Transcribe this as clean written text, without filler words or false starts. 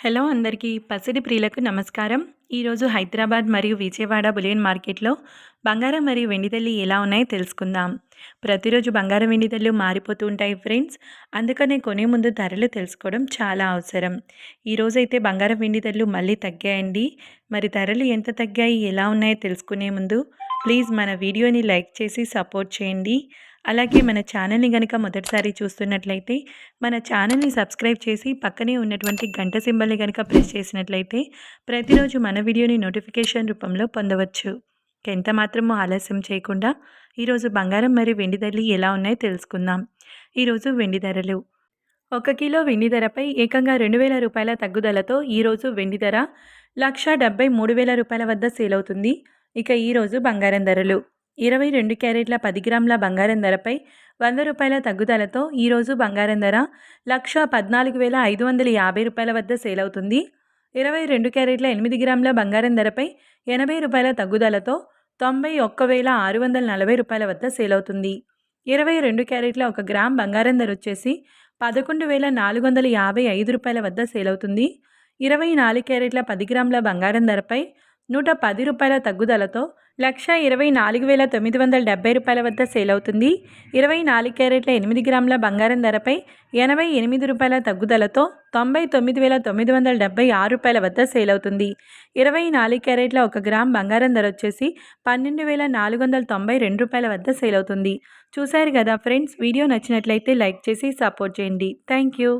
Hello అందరికీ పసిడి ప్రియులకు నమస్కారం. ఈరోజు హైదరాబాద్ మరియు విజయవాడ బులియన్ మార్కెట్లో బంగారం మరియు వెండి ధరలు ఎలా ఉన్నాయో తెలుసుకుందాం. ప్రతిరోజు బంగారం వెండి ధరలు మారిపోతూ ఉంటాయి ఫ్రెండ్స్. అందుకనే కొనే ముందు ధరలు తెలుసుకోవడం చాలా అవసరం. ఈరోజైతే బంగారం వెండి ధరలు మళ్ళీ తగ్గాయండి. మరి ధరలు ఎంత తగ్గాయి, ఎలా ఉన్నాయో తెలుసుకునే ముందు ప్లీజ్ మన వీడియోని లైక్ చేసి సపోర్ట్ చేయండి. అలాగే మన ఛానల్ని కనుక మొదటిసారి చూస్తున్నట్లయితే మన ఛానల్ని సబ్స్క్రైబ్ చేసి పక్కనే ఉన్నటువంటి గంట సింబల్ని కనుక ప్రెస్ చేసినట్లయితే ప్రతిరోజు మన వీడియోని నోటిఫికేషన్ రూపంలో పొందవచ్చు. ఎంత మాత్రమూ ఆలస్యం చేయకుండా ఈరోజు బంగారం మరియు వెండి ధరలు ఎలా ఉన్నాయో తెలుసుకుందాం. ఈరోజు వెండి ధరలు 1 కిలో వెండి ధరపై ఏకంగా 2,000 రూపాయల తగ్గుదలతో ఈరోజు వెండి ధర 1,73,000 రూపాయల వద్ద సేల్ అవుతుంది. ఇక ఈరోజు బంగారం ధరలు 22 క్యారెట్ల 10 గ్రాముల బంగారం ధరపై 100 రూపాయల తగ్గుదలతో ఈరోజు బంగారం ధర 1,14,550 రూపాయల వద్ద సేల్ అవుతుంది. 22 క్యారెట్ల 8 గ్రాముల బంగారం ధరపై 80 రూపాయల తగ్గుదలతో 91,640 రూపాయల వద్ద సేల్ అవుతుంది. 22 క్యారెట్ల 1 గ్రామ్ బంగారం ధర వచ్చేసి 11,455 రూపాయల వద్ద సేల్ అవుతుంది. 24 క్యారెట్ల 10 గ్రాముల బంగారం ధరపై 110 రూపాయల తగ్గుదలతో 1,24,970 రూపాయల వద్ద సేల్ అవుతుంది. 24 క్యారెట్ల 8 గ్రాముల బంగారం ధరపై 88 రూపాయల తగ్గుదలతో 99,976 రూపాయల వద్ద సేల్ అవుతుంది. 24 క్యారెట్ల 1 గ్రామ్ బంగారం ధర వచ్చేసి 12,492 రూపాయల వద్ద సేల్ అవుతుంది. చూశారు కదా ఫ్రెండ్స్, వీడియో నచ్చినట్లయితే లైక్ చేసి సపోర్ట్ చేయండి. Thank you.